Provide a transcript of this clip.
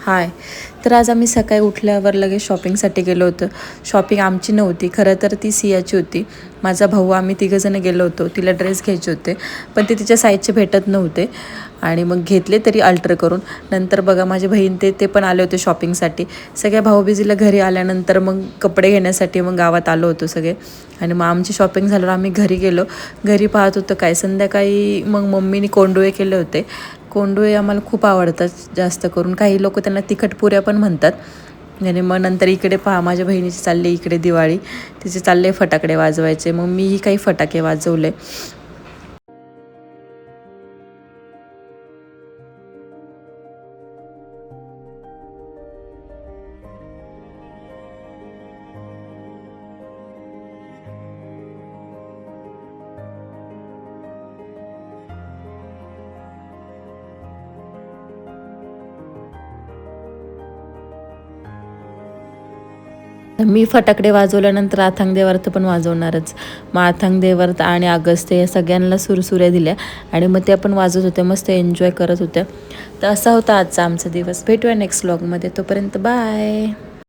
हाय. तर आज आम्ही सकाळी उठल्यावर लगेच शॉपिंगसाठी गेलो होतो. शॉपिंग आमची नव्हती, खरं तर ती सियाची होती. माझा भाऊ आम्ही तिघंजणं गेलो होतो. तिला ड्रेस घ्यायचे होते, पण ते तिच्या साईजचे भेटत नव्हते आणि मग घेतले तरी अल्टर करून. नंतर बघा माझी बहीण ते पण आले होते शॉपिंगसाठी. सगळ्या भाऊबीजीला घरी आल्यानंतर मग कपडे घेण्यासाठी मग गावात आलो होतो सगळे. आणि मग आमची शॉपिंग झाल्यावर आम्ही घरी गेलो. घरी पाहत होतो काय संध्याकाळी मग मम्मीने कोंडोळे केले होते. कोंडोळे आम्हाला खूप आवडतात जास्त करून. काही लोक त्यांना तिखट पुऱ्या पण म्हणतात. आणि मग नंतर इकडे पहा माझ्या बहिणीची चालली इकडे दिवाळी. तिचे चालले फटाकडे वाजवायचे. मग मीही काही फटाके वाजवले. मी फटाकडे वाजवल्यानंतर अथांग देवार्थ पण वाजवणारच. मग अथांग देवार्थ आणि अगस्त्य या सगळ्यांना सुरसुऱ्या दिल्या आणि मग त्या पण वाजवत होत्या, मस्त एन्जॉय करत होत्या. तर असा होता आजचा आमचा दिवस. भेटूया नेक्स्ट व्लॉगमध्ये. तोपर्यंत बाय.